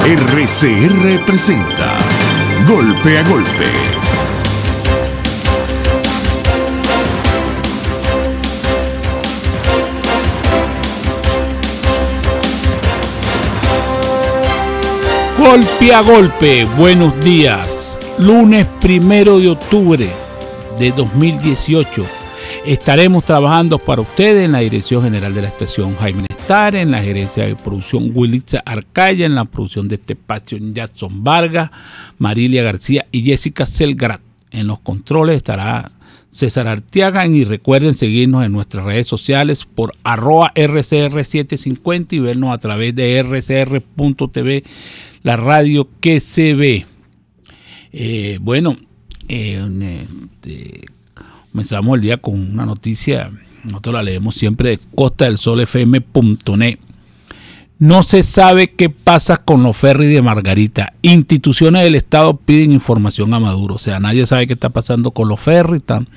RCR presenta Golpe a Golpe. Golpe a golpe, buenos días. Lunes 1 de octubre de 2018. Estaremos trabajando para ustedes en la dirección general de la estación Jaime Nestar, en la gerencia de producción Wilitza Arcaya, en la producción de este espacio Jackson Vargas, Marilia García y Jessica Selgrat. En los controles estará César Arteaga y recuerden seguirnos en nuestras redes sociales por @RCR750 y vernos a través de rcr.tv, la radio que se ve. Comenzamos el día con una noticia, nosotros la leemos siempre de costadelsolfm.net. No se sabe qué pasa con los ferries de Margarita. Instituciones del Estado piden información a Maduro. O sea, nadie sabe qué está pasando con los ferries. Están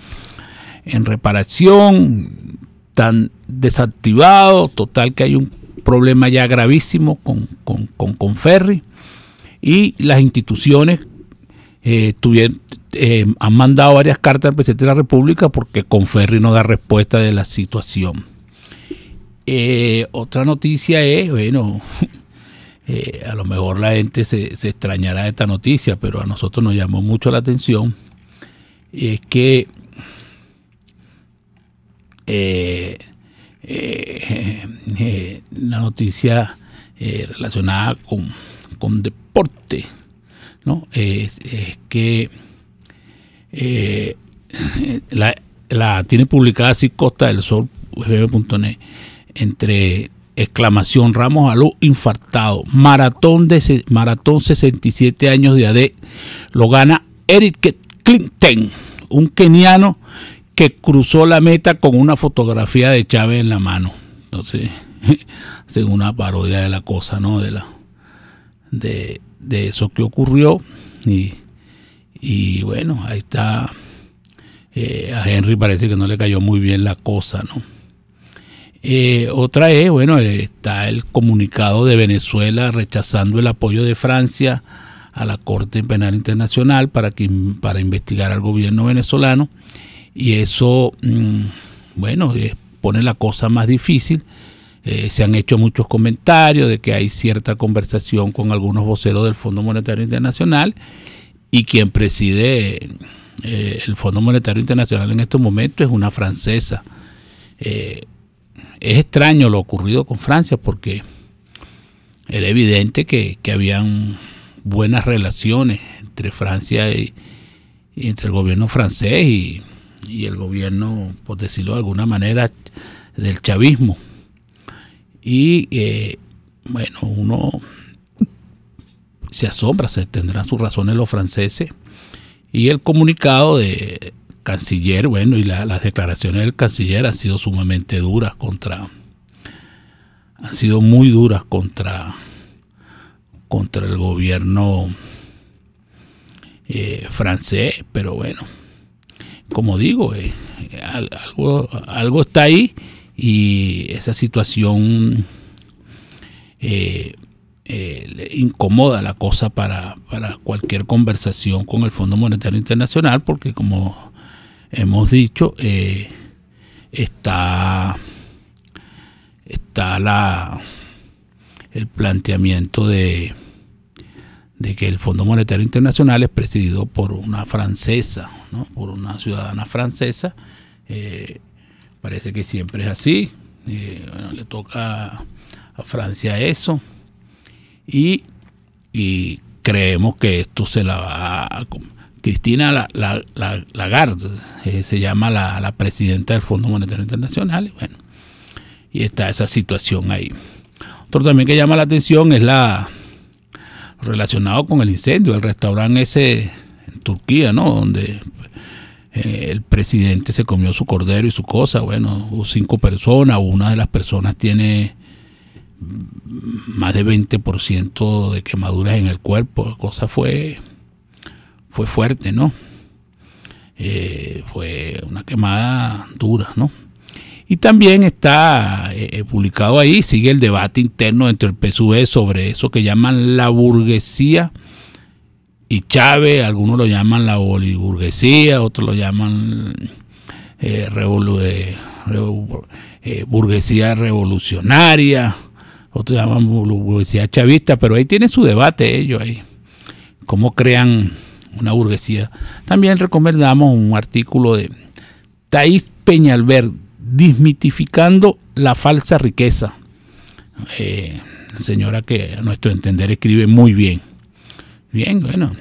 en reparación, están desactivados. Total que hay un problema ya gravísimo con ferries. Y las instituciones han mandado varias cartas al presidente de la República porque Conferri no da respuesta de la situación. Otra noticia es, a lo mejor la gente se extrañará de esta noticia, pero a nosotros nos llamó mucho la atención, es que la noticia relacionada con deporte, ¿no? Es que la tiene publicada así costadelsolfm.net, entre exclamación: Ramos Alú infartado, maratón 67 años de AD lo gana Eric Clinton, un keniano que cruzó la meta con una fotografía de Chávez en la mano. Entonces, según una parodia de la cosa, ¿no? De eso que ocurrió. Y bueno, ahí está. A Henry parece que no le cayó muy bien la cosa, ¿no? Otra es, está el comunicado de Venezuela rechazando el apoyo de Francia a la Corte Penal Internacional para investigar al gobierno venezolano. Y eso, pone la cosa más difícil. Se han hecho muchos comentarios de que hay cierta conversación con algunos voceros del Fondo Monetario Internacional, y quien preside el Fondo Monetario Internacional en estos momentos es una francesa. Es extraño lo ocurrido con Francia porque era evidente que habían buenas relaciones entre Francia y entre el gobierno francés y el gobierno, por decirlo de alguna manera, del chavismo. Y uno se asombra, se tendrán sus razones los franceses. Y el comunicado de canciller, y las declaraciones del canciller han sido sumamente duras muy duras contra el gobierno francés. Pero como digo, algo está ahí, y esa situación incomoda la cosa para cualquier conversación con el Fondo Monetario Internacional, porque como hemos dicho, está el planteamiento de que el Fondo Monetario Internacional es presidido por una francesa, ¿no? Por una ciudadana francesa. Parece que siempre es así. Le toca a Francia eso. Y creemos que esto se la va a... Cristina Lagarde se llama la presidenta del Fondo Monetario Internacional. Y está esa situación ahí. Otro también que llama la atención es relacionado con el incendio del restaurante ese en Turquía, ¿no? Donde el presidente se comió su cordero y su cosa. Hubo 5 personas, una de las personas tiene más de 20% de quemaduras en el cuerpo. La cosa fue fuerte, ¿no? Fue una quemada dura, ¿no? Y también está publicado ahí, sigue el debate interno entre el PSUV sobre eso que llaman la burguesía y Chávez. Algunos lo llaman la boliburguesía, otros lo llaman burguesía revolucionaria, otros llaman burguesía chavista, pero ahí tienen su debate ellos ahí, cómo crean una burguesía. También recomendamos un artículo de Thais Peñalver, Desmitificando la falsa riqueza, señora que a nuestro entender escribe muy bien. Bien, bueno,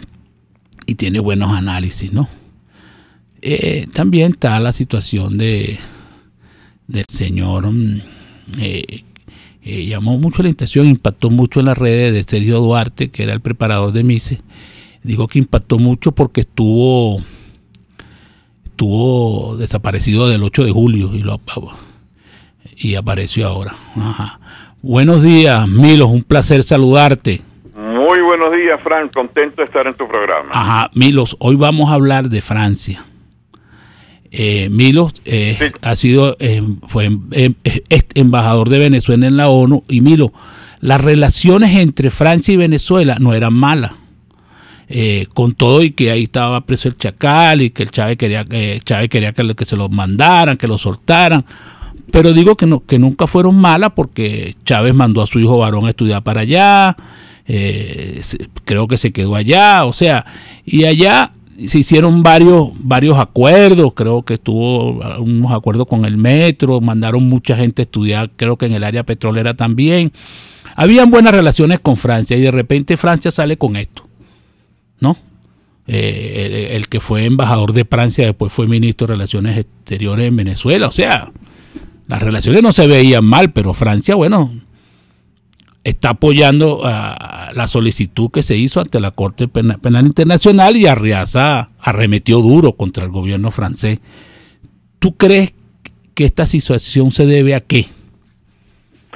y tiene buenos análisis, ¿no? También está la situación del señor, llamó mucho la atención, impactó mucho en las redes, de Sergio Duarte, que era el preparador de Mise. Digo que impactó mucho porque estuvo desaparecido del 8 de julio y apareció ahora. Ajá. Buenos días, Milos, un placer saludarte. Muy buenos días, Frank, contento de estar en tu programa. Ajá, Milos, hoy vamos a hablar de Francia. Milos sí. fue embajador de Venezuela en la ONU, y Milos, las relaciones entre Francia y Venezuela no eran malas. Con todo y que ahí estaba preso el Chacal y que el Chávez quería que se los mandaran, que lo soltaran, pero digo que nunca fueron malas, porque Chávez mandó a su hijo varón a estudiar para allá, creo que se quedó allá, o sea, y allá se hicieron varios acuerdos, creo que estuvo unos acuerdos con el metro, mandaron mucha gente a estudiar, creo que en el área petrolera también, habían buenas relaciones con Francia, y de repente Francia sale con esto, ¿no? El que fue embajador de Francia después fue ministro de Relaciones Exteriores en Venezuela. O sea, las relaciones no se veían mal, pero Francia, bueno, está apoyando la solicitud que se hizo ante la Corte Penal Internacional, y Arriaza arremetió duro contra el gobierno francés. ¿Tú crees que esta situación se debe a qué?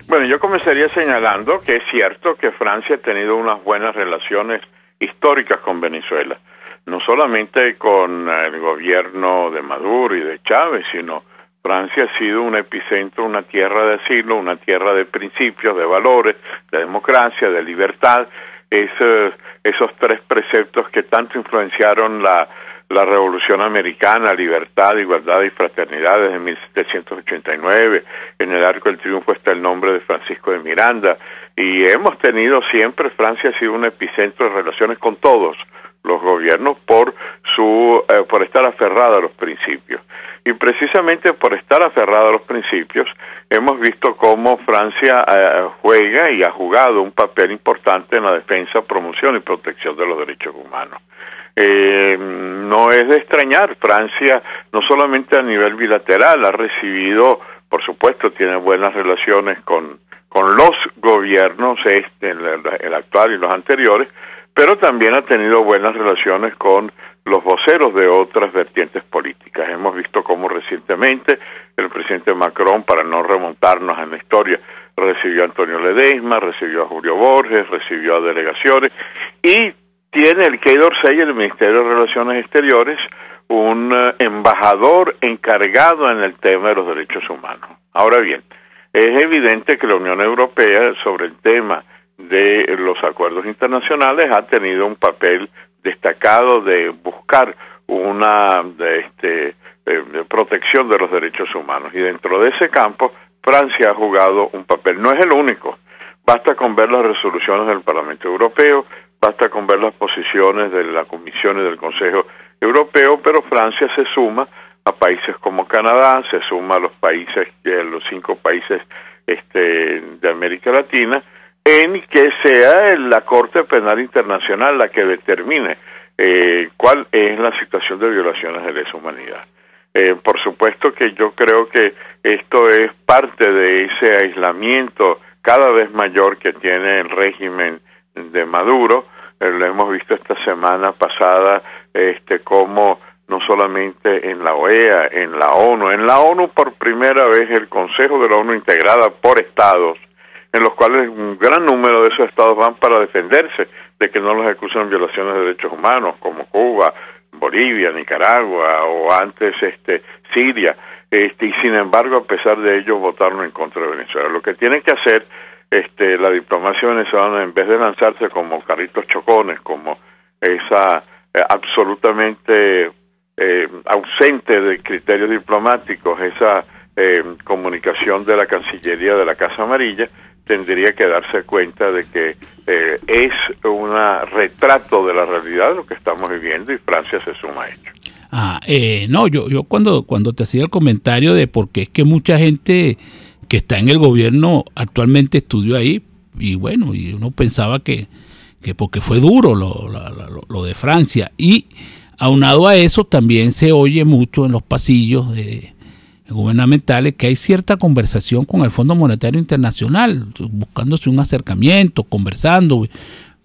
Bueno, yo comenzaría señalando que es cierto que Francia ha tenido unas buenas relaciones históricas con Venezuela, no solamente con el gobierno de Maduro y de Chávez, sino Francia ha sido un epicentro, una tierra de asilo, una tierra de principios, de valores, de democracia, de libertad, esos tres preceptos que tanto influenciaron la Revolución Americana: libertad, igualdad y fraternidad, desde 1789. En el Arco del Triunfo está el nombre de Francisco de Miranda, y hemos tenido siempre, Francia ha sido un epicentro de relaciones con todos los gobiernos por estar aferrada a los principios. Y precisamente por estar aferrada a los principios, hemos visto cómo Francia juega y ha jugado un papel importante en la defensa, promoción y protección de los derechos humanos. No es de extrañar, Francia no solamente a nivel bilateral ha recibido, por supuesto, tiene buenas relaciones con los gobiernos, el actual y los anteriores, pero también ha tenido buenas relaciones con los voceros de otras vertientes políticas. Hemos visto cómo recientemente el presidente Macron, para no remontarnos en la historia, recibió a Antonio Ledesma, recibió a Julio Borges, recibió a delegaciones, y tiene el Quai d'Orsay, el Ministerio de Relaciones Exteriores, un embajador encargado en el tema de los derechos humanos. Ahora bien, es evidente que la Unión Europea, sobre el tema de los acuerdos internacionales, ha tenido un papel destacado de buscar una protección de los derechos humanos, y dentro de ese campo Francia ha jugado un papel. No es el único, basta con ver las resoluciones del Parlamento Europeo, basta con ver las posiciones de la Comisión y del Consejo Europeo, pero Francia se suma a países como Canadá, se suma a los 5 países de América Latina, en que sea la Corte Penal Internacional la que determine cuál es la situación de violaciones de lesa humanidad. Por supuesto que yo creo que esto es parte de ese aislamiento cada vez mayor que tiene el régimen de Maduro. Lo hemos visto esta semana pasada, cómo no solamente en la OEA, en la ONU por primera vez el Consejo de la ONU, integrada por estados, en los cuales un gran número de esos estados van para defenderse de que no los acusan de violaciones de derechos humanos, como Cuba, Bolivia, Nicaragua o antes Siria. y sin embargo, a pesar de ello, votaron en contra de Venezuela. Lo que tiene que hacer la diplomacia venezolana, en vez de lanzarse como carritos chocones, como esa absolutamente ausente de criterios diplomáticos, esa comunicación de la Cancillería de la Casa Amarilla, tendría que darse cuenta de que es un retrato de la realidad de lo que estamos viviendo, y Francia se suma a ello. No, yo cuando te hacía el comentario de por qué es que mucha gente que está en el gobierno actualmente estudió ahí, y bueno, y uno pensaba que porque fue duro lo de Francia, y aunado a eso también se oye mucho en los pasillos gubernamentales que hay cierta conversación con el Fondo Monetario Internacional, buscándose un acercamiento, conversando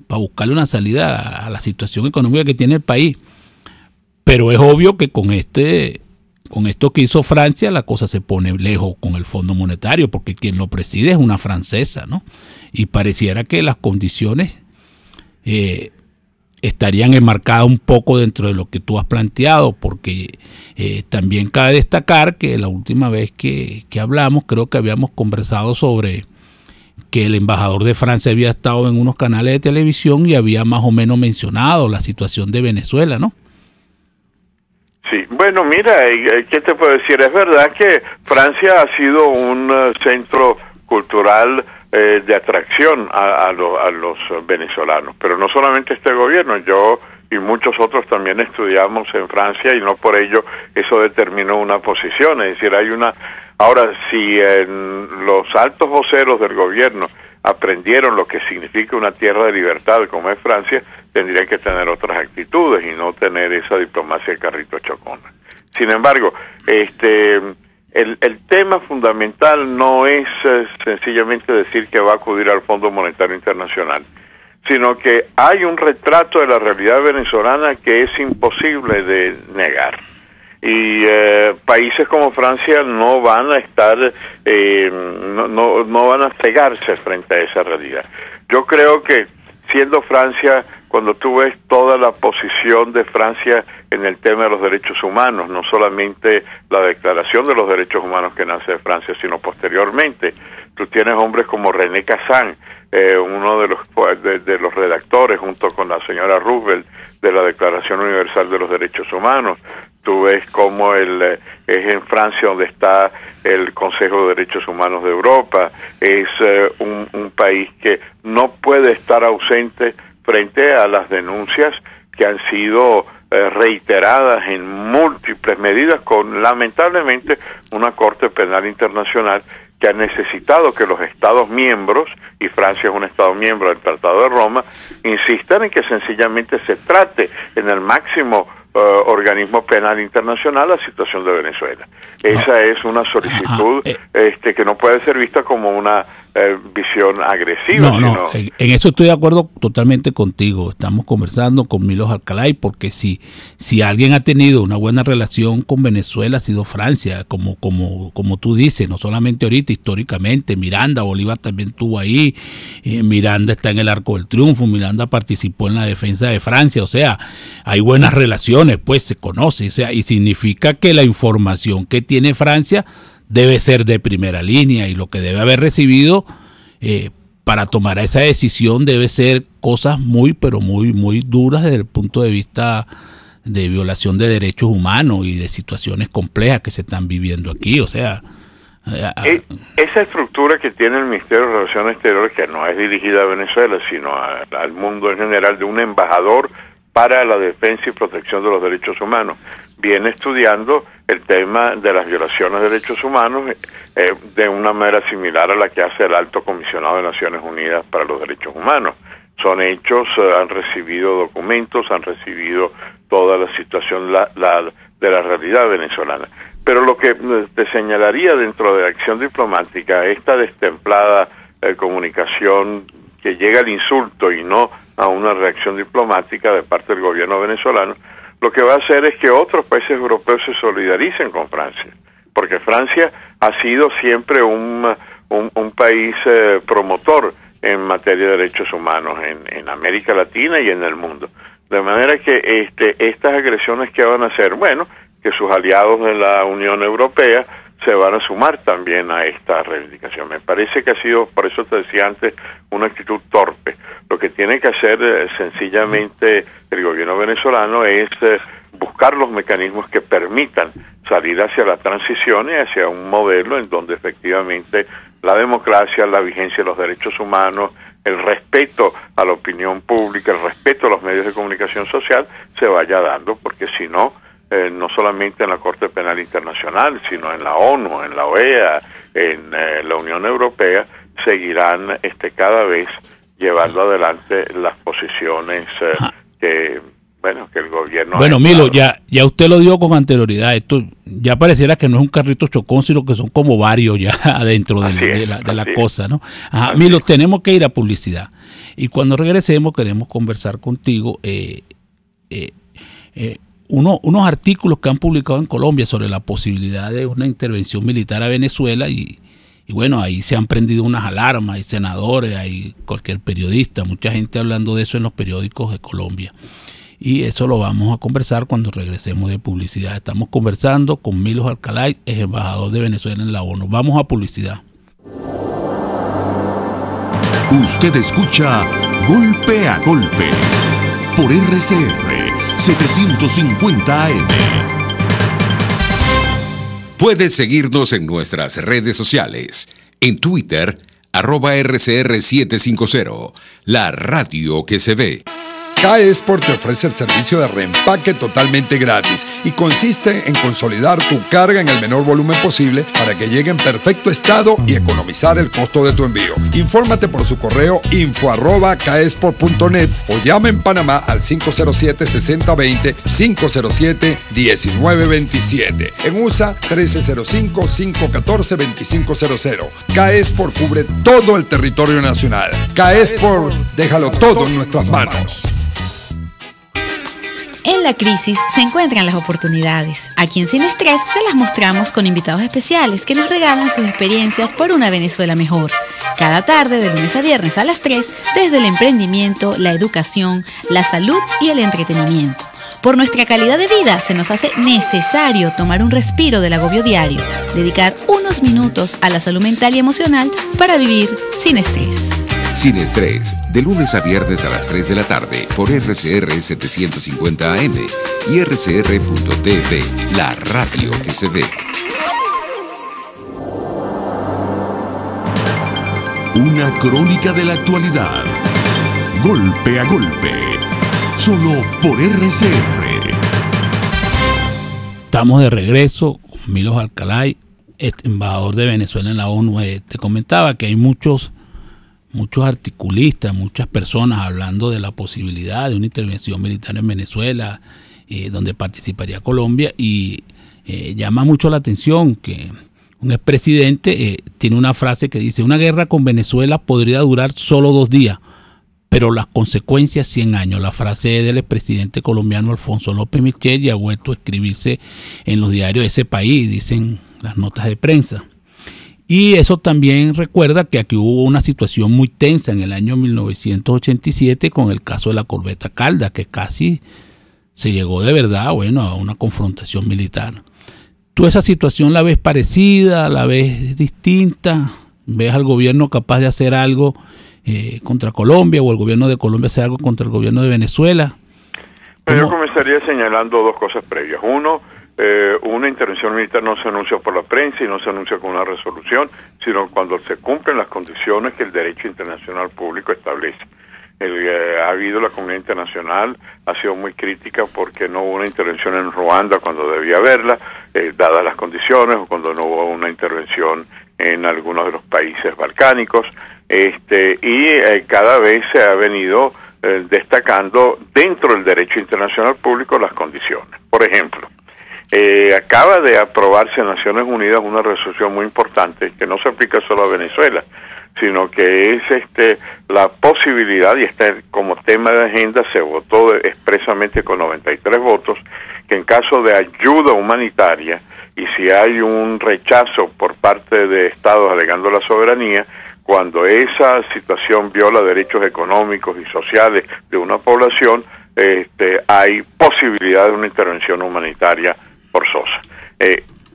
para buscarle una salida a la situación económica que tiene el país. Pero es obvio que con esto que hizo Francia, la cosa se pone lejos con el Fondo Monetario, porque quien lo preside es una francesa, ¿no? Y pareciera que las condiciones estarían enmarcadas un poco dentro de lo que tú has planteado, porque también cabe destacar que la última vez que hablamos, creo que habíamos conversado sobre que el embajador de Francia había estado en unos canales de televisión y había más o menos mencionado la situación de Venezuela, ¿no? Sí, bueno, mira, ¿qué te puedo decir? Es verdad que Francia ha sido un centro cultural de atracción a los venezolanos, pero no solamente este gobierno, yo y muchos otros también estudiamos en Francia, y no por ello eso determinó una posición. Es decir, ahora, si los altos voceros del gobierno aprendieron lo que significa una tierra de libertad como es Francia, tendrían que tener otras actitudes y no tener esa diplomacia de carrito chocona. Sin embargo, el tema fundamental no es sencillamente decir que va a acudir al Fondo Monetario Internacional, sino que hay un retrato de la realidad venezolana que es imposible de negar. Y países como Francia no van a estar, no van a cegarse frente a esa realidad. Yo creo que siendo Francia, cuando tú ves toda la posición de Francia en el tema de los derechos humanos, no solamente la Declaración de los Derechos Humanos que nace de Francia, sino posteriormente, tú tienes hombres como René Cassin, uno de los redactores, junto con la señora Roosevelt, de la Declaración Universal de los Derechos Humanos. Tú ves cómo es en Francia donde está el Consejo de Derechos Humanos de Europa. Es un país que no puede estar ausente frente a las denuncias que han sido reiteradas en múltiples medidas, con lamentablemente una Corte Penal Internacional que ha necesitado que los Estados miembros, y Francia es un Estado miembro del Tratado de Roma, insistan en que sencillamente se trate en el máximo organismo penal internacional la situación de Venezuela. Esa es una solicitud que no puede ser vista como una visión agresiva. En eso estoy de acuerdo totalmente contigo. Estamos conversando con Milos Alcalay, porque si alguien ha tenido una buena relación con Venezuela ha sido Francia, como tú dices, no solamente ahorita, históricamente. Miranda Bolívar también estuvo ahí, Miranda está en el Arco del Triunfo, Miranda participó en la defensa de Francia, o sea, hay buenas relaciones, pues se conoce, o sea, y significa que la información que tiene Francia debe ser de primera línea, y lo que debe haber recibido para tomar esa decisión debe ser cosas muy, pero muy, muy duras desde el punto de vista de violación de derechos humanos y de situaciones complejas que se están viviendo aquí. O sea, esa estructura que tiene el Ministerio de Relaciones Exteriores, que no es dirigida a Venezuela, sino al mundo en general, de un embajador para la defensa y protección de los derechos humanos, viene estudiando el tema de las violaciones de derechos humanos de una manera similar a la que hace el Alto Comisionado de Naciones Unidas para los Derechos Humanos. Son hechos, han recibido documentos, han recibido toda la situación de la realidad venezolana. Pero lo que te señalaría dentro de la acción diplomática, esta destemplada comunicación que llega al insulto y no a una reacción diplomática de parte del gobierno venezolano, lo que va a hacer es que otros países europeos se solidaricen con Francia, porque Francia ha sido siempre un país promotor en materia de derechos humanos en América Latina y en el mundo. De manera que estas agresiones que van a hacer, bueno, que sus aliados de la Unión Europea se van a sumar también a esta reivindicación. Me parece que ha sido, por eso te decía antes, una actitud torpe. Lo que tiene que hacer sencillamente el gobierno venezolano es buscar los mecanismos que permitan salir hacia la transición y hacia un modelo en donde efectivamente la democracia, la vigencia de los derechos humanos, el respeto a la opinión pública, el respeto a los medios de comunicación social se vaya dando, porque si no, no solamente en la Corte Penal Internacional, sino en la ONU, en la OEA, en la Unión Europea, seguirán cada vez llevando adelante las posiciones que el gobierno... Bueno, Milo, ya usted lo dijo con anterioridad, esto ya pareciera que no es un carrito chocón, sino que son como varios ya adentro de la cosa, ¿no? Ajá, Milo, tenemos que ir a publicidad. Y cuando regresemos queremos conversar contigo unos artículos que han publicado en Colombia sobre la posibilidad de una intervención militar a Venezuela y bueno, ahí se han prendido unas alarmas, hay senadores, hay cualquier periodista, mucha gente hablando de eso en los periódicos de Colombia. Y eso lo vamos a conversar cuando regresemos de publicidad. Estamos conversando con Milos Alcalay, ex embajador de Venezuela en la ONU. Vamos a publicidad. Usted escucha Golpe a Golpe por RCR 750 AM. Puedes seguirnos en nuestras redes sociales. En Twitter, @RCR750, la radio que se ve. K-Export te ofrece el servicio de reempaque totalmente gratis y consiste en consolidar tu carga en el menor volumen posible para que llegue en perfecto estado y economizar el costo de tu envío. Infórmate por su correo info@kexport.net o llama en Panamá al 507-6020, 507-1927. En USA, 1305-514-2500. K-Export cubre todo el territorio nacional. K-Export, déjalo todo en nuestras manos. En la crisis se encuentran las oportunidades. Aquí en Sin Estrés se las mostramos con invitados especiales que nos regalan sus experiencias por una Venezuela mejor. Cada tarde, de lunes a viernes a las 3, desde el emprendimiento, la educación, la salud y el entretenimiento. Por nuestra calidad de vida se nos hace necesario tomar un respiro del agobio diario, dedicar unos minutos a la salud mental y emocional para vivir sin estrés. Sin Estrés, de lunes a viernes a las 3 de la tarde por RCR 750 AM y RCR.tv, la radio que se ve. Una crónica de la actualidad. Golpe a golpe. Solo por RCR. Estamos de regreso con Milos Alcalay, embajador de Venezuela en la ONU. Te comentaba que hay muchos articulistas, muchas personas hablando de la posibilidad de una intervención militar en Venezuela, donde participaría Colombia, y llama mucho la atención que un expresidente tiene una frase que dice: una guerra con Venezuela podría durar solo 2 días, pero las consecuencias 100 años. La frase es del expresidente colombiano Alfonso López Michel y ha vuelto a escribirse en los diarios de ese país, dicen las notas de prensa. Y eso también recuerda que aquí hubo una situación muy tensa en el año 1987 con el caso de la corbeta Caldas, que casi se llegó de verdad, a una confrontación militar. ¿Tú esa situación la ves parecida, la ves distinta? ¿Ves al gobierno capaz de hacer algo contra Colombia, o el gobierno de Colombia hacer algo contra el gobierno de Venezuela? Pero yo comenzaría señalando 2 cosas previas. Uno, una intervención militar no se anuncia por la prensa y no se anuncia con una resolución, sino cuando se cumplen las condiciones que el derecho internacional público establece. Ha habido, la comunidad internacional ha sido muy crítica porque no hubo una intervención en Ruanda cuando debía haberla, dadas las condiciones, o cuando no hubo una intervención en algunos de los países balcánicos, cada vez se ha venido destacando dentro del derecho internacional público las condiciones. Por ejemplo, acaba de aprobarse en Naciones Unidas una resolución muy importante que no se aplica solo a Venezuela, sino que es la posibilidad, y como tema de agenda se votó expresamente con 93 votos, que en caso de ayuda humanitaria y si hay un rechazo por parte de estados alegando la soberanía, cuando esa situación viola derechos económicos y sociales de una población, hay posibilidad de una intervención humanitaria por forzosa.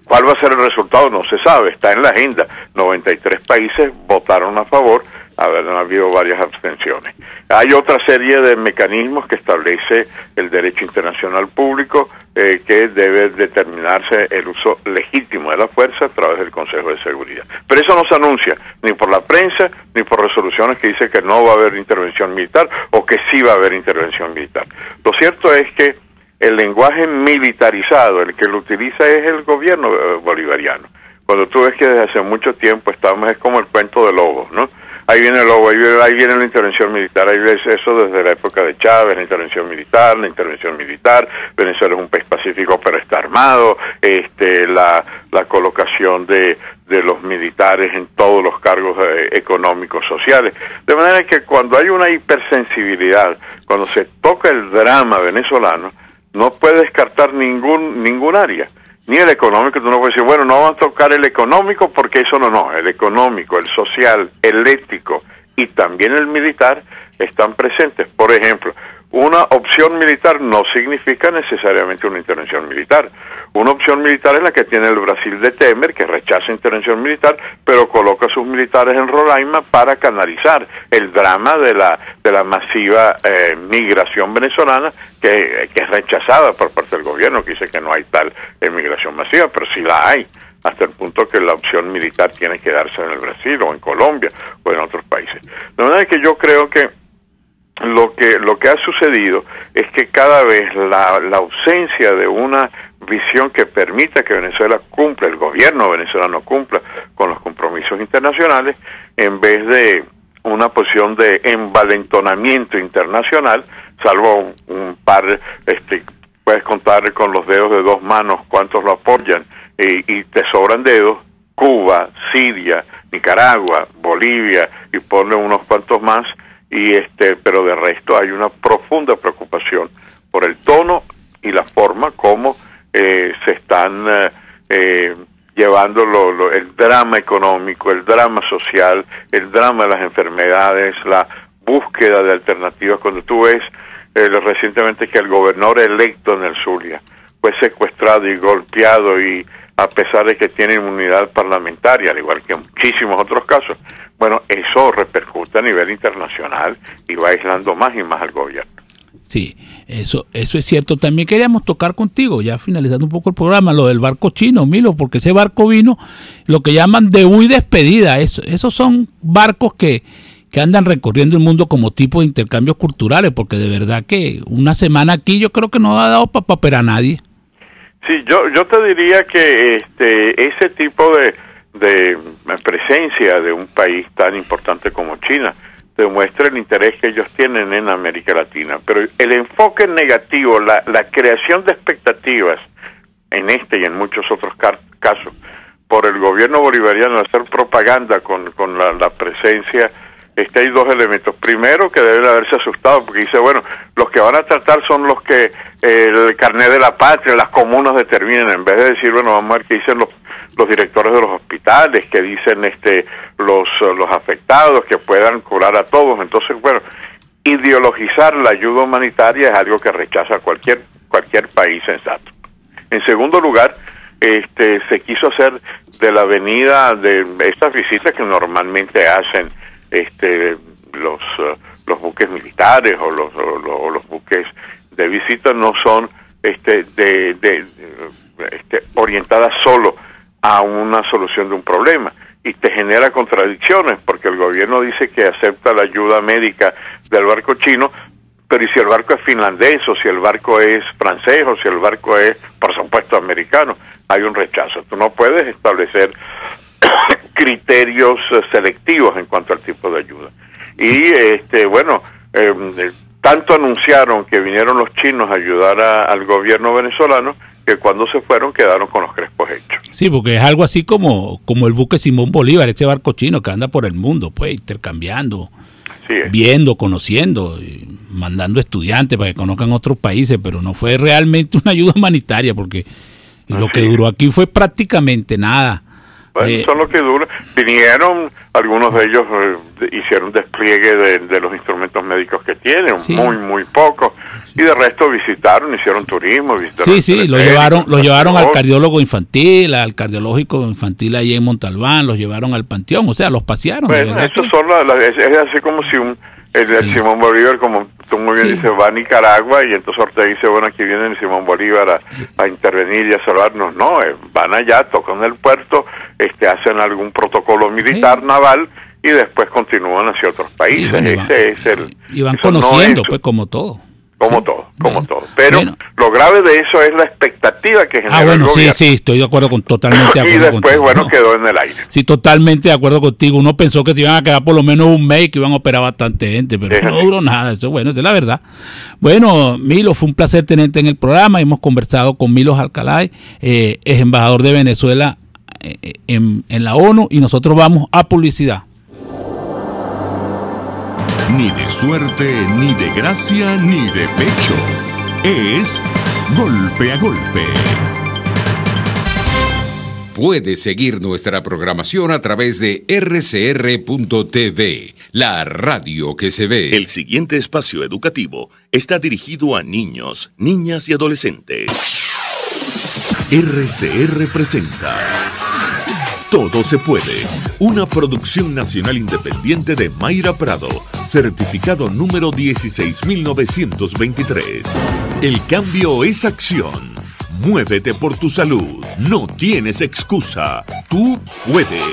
¿Cuál va a ser el resultado? No se sabe, está en la agenda. 93 países votaron a favor, han habido varias abstenciones. Hay otra serie de mecanismos que establece el derecho internacional público, que debe determinarse el uso legítimo de la fuerza a través del Consejo de Seguridad. Pero eso no se anuncia ni por la prensa, ni por resoluciones que dicen que no va a haber intervención militar o que sí va a haber intervención militar. Lo cierto es que el lenguaje militarizado, el que lo utiliza es el gobierno bolivariano. Cuando tú ves que desde hace mucho tiempo estamos, es como el cuento de Lobo, ¿no? Ahí viene el Lobo, ahí viene la intervención militar, ahí ves eso desde la época de Chávez, la intervención militar, Venezuela es un país pacífico pero está armado, la colocación de los militares en todos los cargos económicos, sociales, de manera que cuando hay una hipersensibilidad, cuando se toca el drama venezolano, no puede descartar ningún área, ni el económico. Tú no puedes decir, bueno, no vamos a tocar el económico porque eso no, el económico, el social, el ético y también el militar están presentes. Por ejemplo, una opción militar no significa necesariamente una intervención militar. Una opción militar es la que tiene el Brasil de Temer, que rechaza intervención militar, pero coloca a sus militares en Roraima para canalizar el drama de la masiva migración venezolana, que es rechazada por parte del gobierno, que dice que no hay tal migración masiva, pero sí la hay, hasta el punto que la opción militar tiene que darse en el Brasil o en Colombia o en otros países. De manera que yo creo que lo que ha sucedido es que cada vez la ausencia de una visión que permita que Venezuela cumpla, el gobierno venezolano cumpla con los compromisos internacionales, en vez de una posición de envalentonamiento internacional, salvo un par, puedes contar con los dedos de dos manos cuántos lo apoyan, y te sobran dedos, Cuba, Siria, Nicaragua, Bolivia, y ponle unos cuantos más, pero de resto hay una profunda preocupación por el tono y la forma como se están llevando el drama económico, el drama social, el drama de las enfermedades, la búsqueda de alternativas. Cuando tú ves recientemente que el gobernador electo en el Zulia fue secuestrado y golpeado, y a pesar de que tiene inmunidad parlamentaria, al igual que en muchísimos otros casos, bueno, eso repercute a nivel internacional y va aislando más y más al gobierno. Sí, eso es cierto. También queríamos tocar contigo, ya finalizando un poco el programa, lo del barco chino, Milo, porque ese barco vino lo que llaman debut y despedida. Esos son barcos que andan recorriendo el mundo como tipo de intercambios culturales, porque de verdad que una semana aquí yo creo que no ha dado para papel a nadie. Sí, yo te diría que ese tipo de presencia de un país tan importante como China demuestra el interés que ellos tienen en América Latina, pero el enfoque negativo, la creación de expectativas en este y en muchos otros casos por el gobierno bolivariano de hacer propaganda con la presencia, hay dos elementos. Primero, que deben haberse asustado, porque dice, bueno, los que van a tratar son los que el carnet de la patria, las comunas determinen, en vez de decir, bueno, vamos a ver qué dicen los directores de los hospitales, que dicen los afectados, que puedan curar a todos. Entonces, bueno, ideologizar la ayuda humanitaria es algo que rechaza cualquier país sensato. En segundo lugar, se quiso hacer de la venida de estas visitas que normalmente hacen los buques militares o los buques de visita, no son orientadas solo a una solución de un problema, y te genera contradicciones, porque el gobierno dice que acepta la ayuda médica del barco chino, pero ¿y si el barco es finlandés, o si el barco es francés, o si el barco es, por supuesto, americano? Hay un rechazo. Tú no puedes establecer criterios selectivos en cuanto al tipo de ayuda. Y tanto anunciaron que vinieron los chinos a ayudar al gobierno venezolano, que cuando se fueron quedaron con los crespos hechos. Sí, porque es algo así como el buque Simón Bolívar, este barco chino que anda por el mundo, pues, intercambiando, viendo, conociendo, mandando estudiantes para que conozcan otros países, pero no fue realmente una ayuda humanitaria, porque lo que duró aquí fue prácticamente nada. Bueno, son lo que dura. Vinieron, algunos de ellos hicieron despliegue de los instrumentos médicos que tienen, muy poco, Y de resto visitaron, hicieron turismo, visitaron. Sí, lo llevaron al cardiólogo infantil, al cardiológico infantil ahí en Montalbán, los llevaron al panteón, o sea, los pasearon. Bueno, eso son es así como si Simón Bolívar, como tú muy bien dices, va a Nicaragua y entonces Ortega dice, bueno, aquí viene Simón Bolívar a intervenir y a salvarnos. No, van allá, tocan el puerto, hacen algún protocolo militar, naval, y después continúan hacia otros países. Y van conociendo, pues, como todo. Como todo. Pero lo grave de eso es la expectativa que genera el gobierno. Sí, estoy de acuerdo totalmente de acuerdo. Y después, contigo. Quedó en el aire. Sí, totalmente de acuerdo contigo. Uno pensó que se iban a quedar por lo menos un mes y que iban a operar bastante gente, pero no duró nada. Eso, esa es la verdad. Bueno, Milo, fue un placer tenerte en el programa. Hemos conversado con Milo Alcalay, es embajador de Venezuela en la ONU, y nosotros vamos a publicidad. Ni de suerte, ni de gracia, ni de pecho. Es Golpe a Golpe. Puede seguir nuestra programación a través de rcr.tv, la radio que se ve. El siguiente espacio educativo está dirigido a niños, niñas y adolescentes. RCR presenta Todo se puede, una producción nacional independiente de Mayra Prado, certificado número 16923. El cambio es acción. Muévete por tu salud. No tienes excusa. Tú puedes.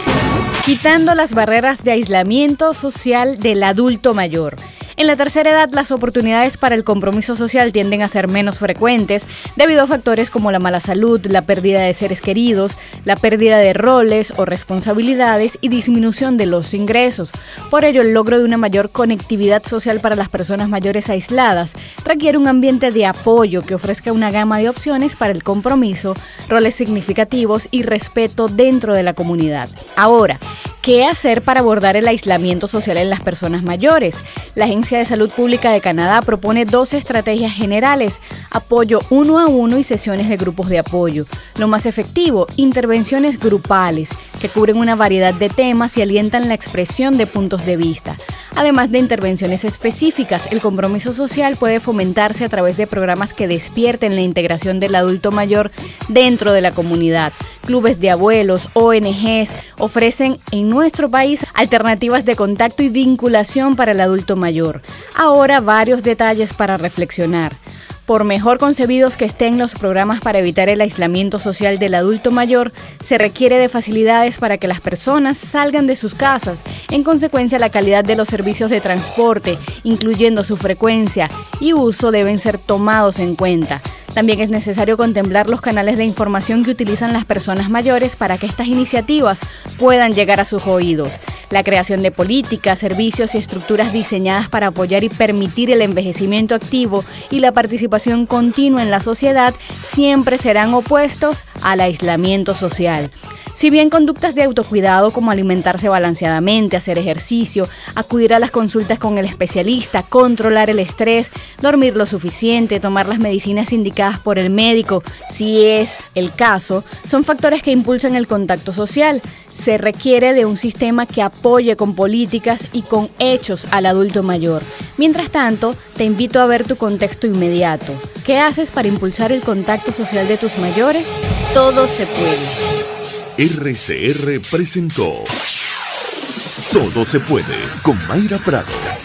Quitando las barreras de aislamiento social del adulto mayor. En la tercera edad, las oportunidades para el compromiso social tienden a ser menos frecuentes debido a factores como la mala salud, la pérdida de seres queridos, la pérdida de roles o responsabilidades y disminución de los ingresos. Por ello, el logro de una mayor conectividad social para las personas mayores aisladas requiere un ambiente de apoyo que ofrezca una gama de opciones para el compromiso, roles significativos y respeto dentro de la comunidad. Ahora, ¿qué hacer para abordar el aislamiento social en las personas mayores? La Agencia de Salud Pública de Canadá propone 2 estrategias generales: apoyo 1 a 1 y sesiones de grupos de apoyo. Lo más efectivo, intervenciones grupales, que cubren una variedad de temas y alientan la expresión de puntos de vista. Además de intervenciones específicas, el compromiso social puede fomentarse a través de programas que despierten la integración del adulto mayor dentro de la comunidad. Clubes de abuelos, ONGs ofrecen en nuestro país alternativas de contacto y vinculación para el adulto mayor. Ahora, varios detalles para reflexionar. Por mejor concebidos que estén los programas para evitar el aislamiento social del adulto mayor, se requiere de facilidades para que las personas salgan de sus casas. En consecuencia, la calidad de los servicios de transporte, incluyendo su frecuencia y uso, deben ser tomados en cuenta. También es necesario contemplar los canales de información que utilizan las personas mayores para que estas iniciativas puedan llegar a sus oídos. La creación de políticas, servicios y estructuras diseñadas para apoyar y permitir el envejecimiento activo y la participación continua en la sociedad siempre serán opuestos al aislamiento social. Si bien conductas de autocuidado como alimentarse balanceadamente, hacer ejercicio, acudir a las consultas con el especialista, controlar el estrés, dormir lo suficiente, tomar las medicinas indicadas por el médico, si es el caso, son factores que impulsan el contacto social, se requiere de un sistema que apoye con políticas y con hechos al adulto mayor. Mientras tanto, te invito a ver tu contexto inmediato. ¿Qué haces para impulsar el contacto social de tus mayores? Todo se puede. RCR presentó Todo se puede con Mayra Prado.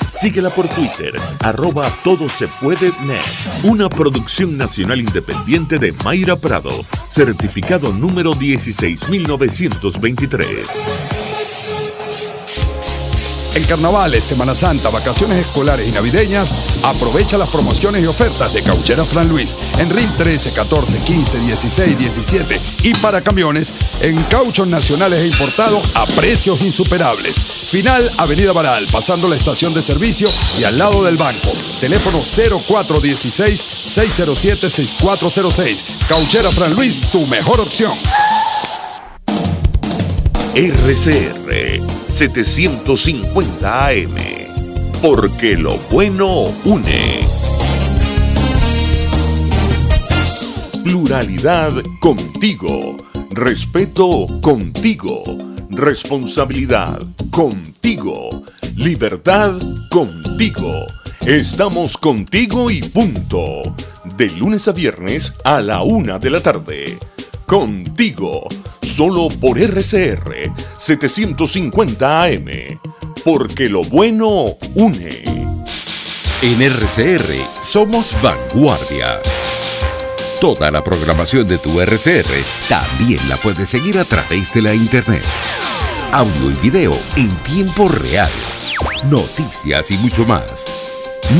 Síguela por Twitter, @todosepuede.net. Una producción nacional independiente de Mayra Prado, certificado número 16923. En carnavales, Semana Santa, vacaciones escolares y navideñas, aprovecha las promociones y ofertas de Cauchera Fran Luis en RIN 13, 14, 15, 16, 17 y para camiones en cauchos nacionales e importados a precios insuperables. Final Avenida Baral, pasando la estación de servicio y al lado del banco. Teléfono 0416-607-6406. Cauchera Fran Luis, tu mejor opción. RCR 750 AM, porque lo bueno une. Pluralidad contigo, respeto contigo, responsabilidad contigo, libertad contigo. Estamos contigo y punto. De lunes a viernes a la 1 de la tarde. Contigo, solo por RCR 750 AM. Porque lo bueno une. En RCR somos vanguardia. Toda la programación de tu RCR también la puedes seguir a través de la internet. Audio y video en tiempo real. Noticias y mucho más.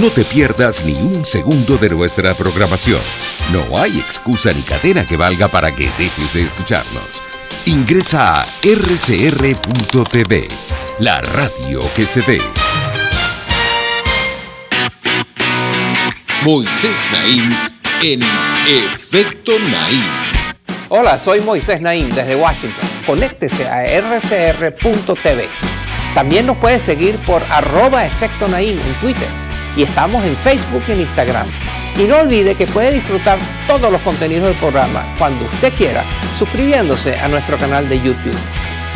No te pierdas ni un segundo de nuestra programación. No hay excusa ni cadena que valga para que dejes de escucharnos. Ingresa a rcr.tv, la radio que se ve. Moisés Naim en Efecto Naim. Hola, soy Moisés Naim desde Washington. Conéctese a rcr.tv. También nos puede seguir por @Efecto Naim en Twitter. Y estamos en Facebook y en Instagram. Y no olvide que puede disfrutar todos los contenidos del programa cuando usted quiera, suscribiéndose a nuestro canal de YouTube.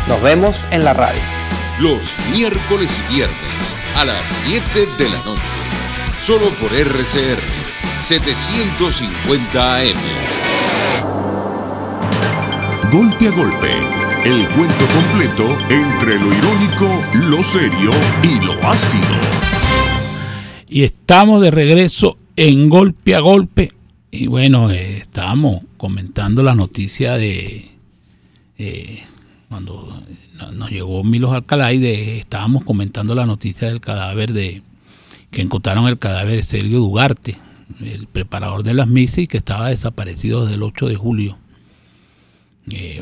Nos vemos en la radio. Los miércoles y viernes a las 7 de la noche. Solo por RCR 750 AM. Golpe a golpe. El cuento completo entre lo irónico, lo serio y lo ácido. Y estamos de regreso en Golpe a Golpe. Y bueno, estábamos comentando la noticia de cuando nos llegó Milos Alcalá, estábamos comentando la noticia del cadáver que encontraron el cadáver de Sergio Dugarte, el preparador de las misas, y que estaba desaparecido desde el 8 de julio.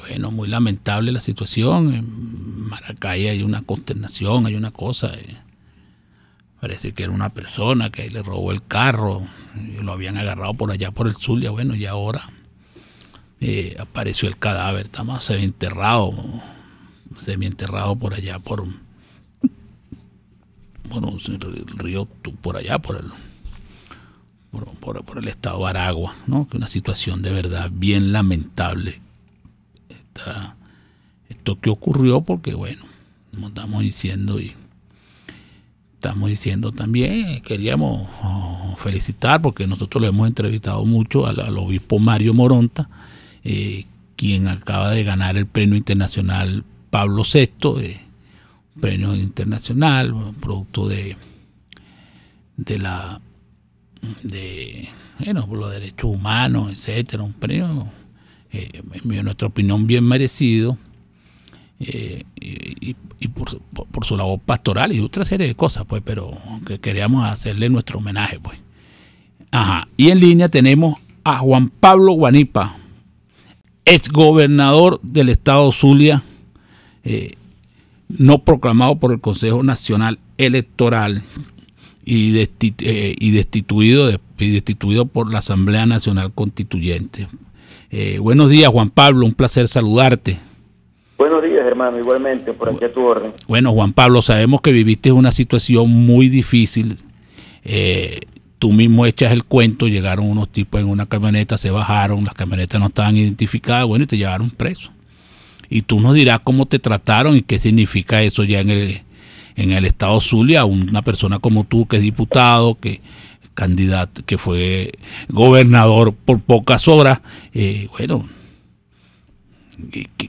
Bueno, muy lamentable la situación. En Maracay hay una consternación, hay una cosa. Parece que era una persona que le robó el carro, y lo habían agarrado por allá por el Zulia. Bueno, y ahora apareció el cadáver, está más semienterrado por allá por el río, por allá por el estado de Aragua, ¿no? Que una situación de verdad bien lamentable. Esto que ocurrió, porque bueno, como estamos diciendo también, queríamos felicitar, porque nosotros le hemos entrevistado mucho al obispo Mario Moronta, quien acaba de ganar el premio internacional Pablo VI, premio internacional, producto de los derechos humanos, etcétera, un premio, en nuestra opinión, bien merecido. Y por su labor pastoral y otra serie de cosas, pues, pero que queríamos hacerle nuestro homenaje, pues. Y en línea tenemos a Juan Pablo Guanipa, exgobernador del estado Zulia, no proclamado por el Consejo Nacional Electoral y destituido por la Asamblea Nacional Constituyente. Buenos días, Juan Pablo, un placer saludarte. Buenos días, hermano, igualmente, por aquí a tu orden. Bueno, Juan Pablo, sabemos que viviste una situación muy difícil. Tú mismo echas el cuento, llegaron unos tipos en una camioneta, se bajaron, las camionetas no estaban identificadas, bueno, y te llevaron preso. Y tú nos dirás cómo te trataron y qué significa eso ya en el estado Zulia, una persona como tú, que es diputado, candidato, que fue gobernador por pocas horas. Bueno,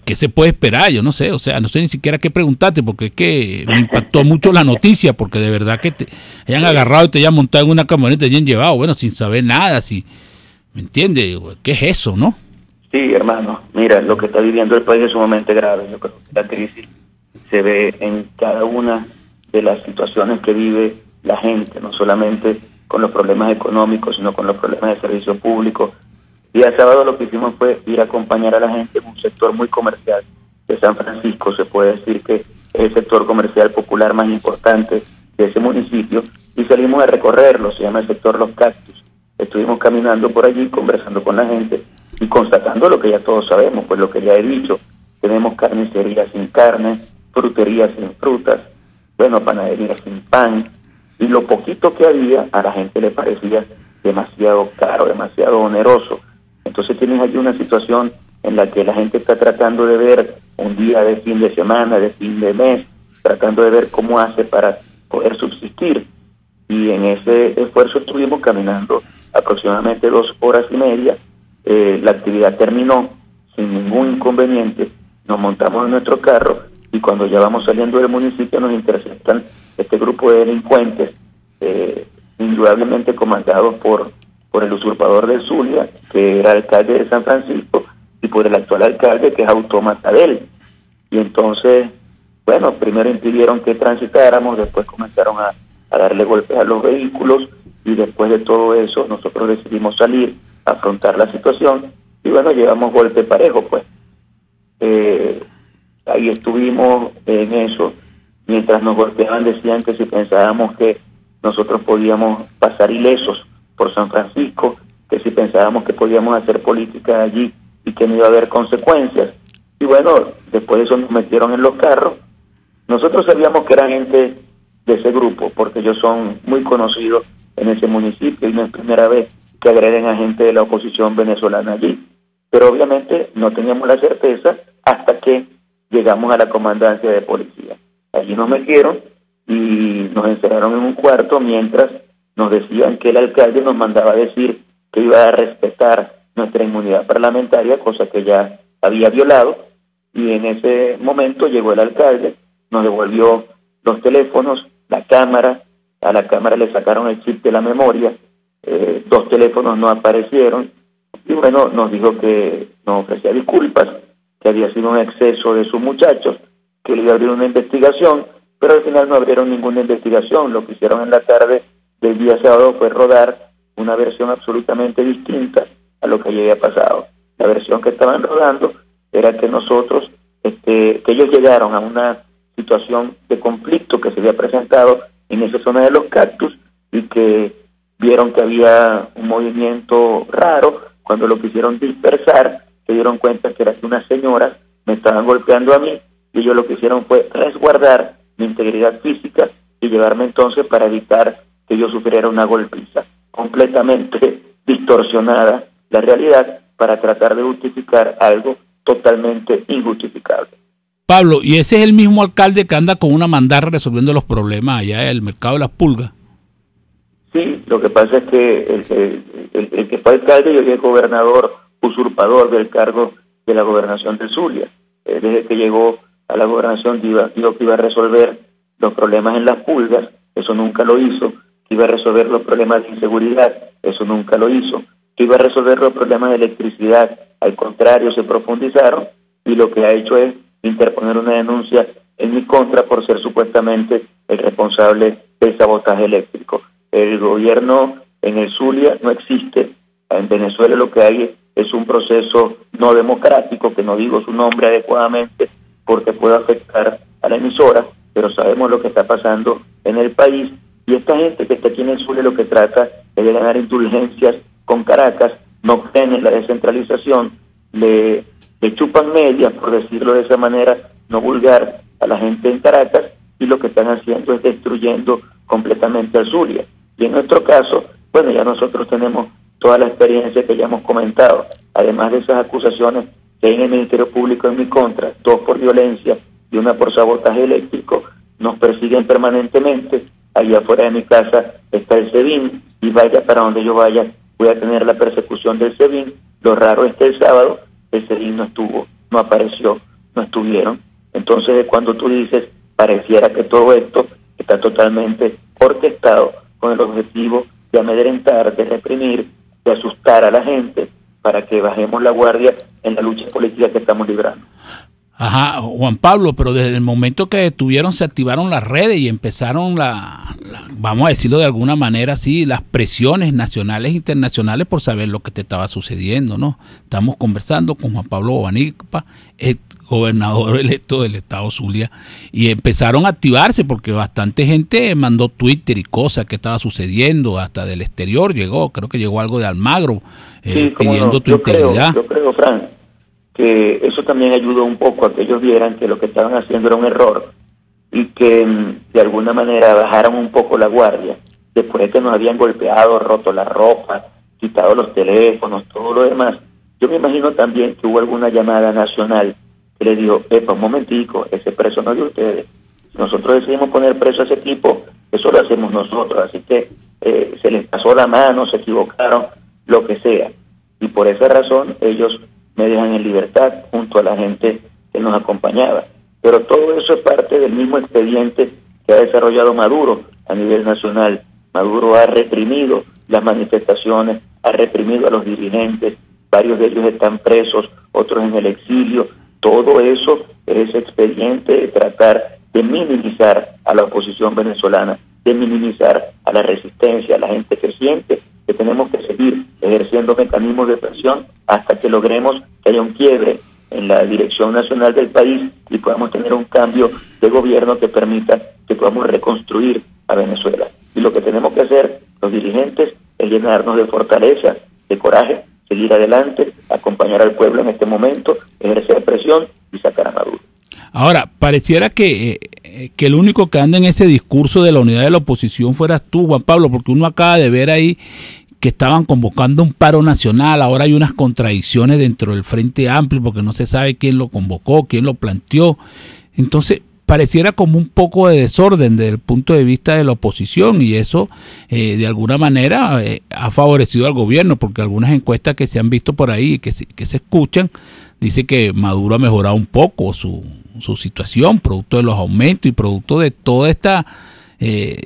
¿qué se puede esperar? Yo no sé, no sé ni siquiera qué preguntarte, porque es que me impactó mucho la noticia, porque de verdad que te hayan agarrado y te hayan montado en una camioneta y te hayan llevado, bueno, sin saber nada, ¿me entiendes? ¿Qué es eso, no? Sí, hermano, mira, lo que está viviendo el país es sumamente grave. Yo creo que la crisis se ve en cada una de las situaciones que vive la gente, no solamente con los problemas económicos, sino con los problemas de servicio público. El día sábado lo que hicimos fue ir a acompañar a la gente en un sector muy comercial de San Francisco. Se puede decir que es el sector comercial popular más importante de ese municipio, y salimos a recorrerlo. Se llama el sector Los Cactus. Estuvimos caminando por allí, conversando con la gente y constatando lo que ya todos sabemos, pues lo que ya he dicho. Tenemos carnicerías sin carne, fruterías sin frutas, bueno, panaderías sin pan, y lo poquito que había a la gente le parecía demasiado caro, demasiado oneroso. Entonces tienes allí una situación en la que la gente está tratando de ver un día de fin de semana, de fin de mes, tratando de ver cómo hace para poder subsistir. y en ese esfuerzo estuvimos caminando aproximadamente 2 horas y media. La actividad terminó sin ningún inconveniente, nos montamos en nuestro carro y cuando ya vamos saliendo del municipio nos interceptan este grupo de delincuentes, indudablemente comandados por el usurpador del Zulia, que era alcalde de San Francisco, y por el actual alcalde, que es autómata de él. Y entonces, bueno, primero impidieron que transitáramos, después comenzaron a darle golpes a los vehículos, y después de todo eso nosotros decidimos salir, afrontar la situación, y bueno, llevamos golpe parejo, pues. Ahí estuvimos en eso. Mientras nos golpeaban decían que si pensábamos que nosotros podíamos pasar ilesos por San Francisco, que si pensábamos que podíamos hacer política allí y que no iba a haber consecuencias. Y bueno, después de eso nos metieron en los carros. Nosotros sabíamos que era gente de ese grupo, porque ellos son muy conocidos en ese municipio y no es primera vez que agreden a gente de la oposición venezolana allí. Pero obviamente no teníamos la certeza hasta que llegamos a la comandancia de policía. Allí nos metieron y nos encerraron en un cuarto mientras nos decían que el alcalde nos mandaba a decir que iba a respetar nuestra inmunidad parlamentaria, cosa que ya había violado, y en ese momento llegó el alcalde, nos devolvió los teléfonos, la cámara, a la cámara le sacaron el chip de la memoria, 2 teléfonos no aparecieron, y bueno, nos dijo que nos ofrecía disculpas, que había sido un exceso de sus muchachos, que le iba a abrir una investigación, pero al final no abrieron ninguna investigación. Lo que hicieron en la tarde del día sábado fue rodar una versión absolutamente distinta a lo que había pasado. La versión que estaban rodando era que nosotros, que ellos llegaron a una situación de conflicto que se había presentado en esa zona de los cactus y que vieron que había un movimiento raro. Cuando lo quisieron dispersar, se dieron cuenta que era que unas señoras me estaban golpeando a mí y ellos lo que hicieron fue resguardar mi integridad física y llevarme entonces para evitar que yo sufriera una golpiza. Completamente distorsionada la realidad para tratar de justificar algo totalmente injustificable. Pablo, ¿y ese es el mismo alcalde que anda con una mandarra resolviendo los problemas allá del mercado de las pulgas? Sí, lo que pasa es que el que fue alcalde y hoy es gobernador usurpador del cargo de la gobernación del Zulia. Desde que llegó a la gobernación dijo que iba a resolver los problemas en las pulgas, eso nunca lo hizo, que iba a resolver los problemas de inseguridad, eso nunca lo hizo, que iba a resolver los problemas de electricidad, al contrario, se profundizaron, y lo que ha hecho es interponer una denuncia en mi contra por ser supuestamente el responsable del sabotaje eléctrico. El gobierno en el Zulia no existe. En Venezuela lo que hay es un proceso no democrático, que no digo su nombre adecuadamente porque puede afectar a la emisora, pero sabemos lo que está pasando en el país, y esta gente que está aquí en el Zulia lo que trata es de ganar indulgencias con Caracas, no creen en la descentralización, le chupan medias, por decirlo de esa manera no vulgar, a la gente en Caracas, y lo que están haciendo es destruyendo completamente al Zulia. Y en nuestro caso, bueno, ya nosotros tenemos toda la experiencia que ya hemos comentado, además de esas acusaciones que hay en el Ministerio Público en mi contra, 2 por violencia y 1 por sabotaje eléctrico, nos persiguen permanentemente. Allá afuera de mi casa está el SEBIN, y vaya para donde yo vaya, voy a tener la persecución del SEBIN. Lo raro es que el sábado el SEBIN no estuvo, no apareció, no estuvieron. Entonces, cuando tú dices, pareciera que todo esto está totalmente orquestado con el objetivo de amedrentar, de reprimir, de asustar a la gente para que bajemos la guardia en la lucha política que estamos librando. Ajá, Juan Pablo, pero desde el momento que detuvieron se activaron las redes y empezaron vamos a decirlo de alguna manera así, las presiones nacionales e internacionales por saber lo que te estaba sucediendo, ¿no? Estamos conversando con Juan Pablo Bobadilla, el gobernador electo del estado Zulia, y empezaron a activarse porque bastante gente mandó Twitter y cosas que estaba sucediendo, hasta del exterior creo que llegó algo de Almagro, sí, pidiendo no. tu integridad. Yo creo, Fran, que eso también ayudó un poco a que ellos vieran que lo que estaban haciendo era un error y que de alguna manera bajaran un poco la guardia después de que nos habían golpeado, roto la ropa, quitado los teléfonos, todo lo demás. Yo me imagino también que hubo alguna llamada nacional que le dijo, un momentico, ese preso no es de ustedes, Si nosotros decidimos poner preso a ese tipo, eso lo hacemos nosotros, así que se les pasó la mano, se equivocaron, lo que sea. Y por esa razón ellos me dejan en libertad junto a la gente que nos acompañaba. Pero todo eso es parte del mismo expediente que ha desarrollado Maduro a nivel nacional. Maduro ha reprimido las manifestaciones, ha reprimido a los dirigentes, varios de ellos están presos, otros en el exilio. Todo eso es expediente de tratar de minimizar a la oposición venezolana, de minimizar a la resistencia, a la gente que siente que tenemos que seguir ejerciendo mecanismos de presión hasta que logremos que haya un quiebre en la dirección nacional del país y podamos tener un cambio de gobierno que permita que podamos reconstruir a Venezuela. Y lo que tenemos que hacer los dirigentes es llenarnos de fortaleza, de coraje, seguir adelante, acompañar al pueblo en este momento, ejercer presión y sacar a Maduro. Ahora, pareciera que el único que anda en ese discurso de la unidad de la oposición fueras tú, Juan Pablo, porque uno acaba de ver ahí que estaban convocando un paro nacional. Ahora hay unas contradicciones dentro del Frente Amplio porque no se sabe quién lo convocó, quién lo planteó. Entonces, pareciera como un poco de desorden desde el punto de vista de la oposición, y eso de alguna manera ha favorecido al gobierno, porque algunas encuestas que se han visto por ahí y que se escuchan dice que Maduro ha mejorado un poco su situación, producto de los aumentos y producto de toda esta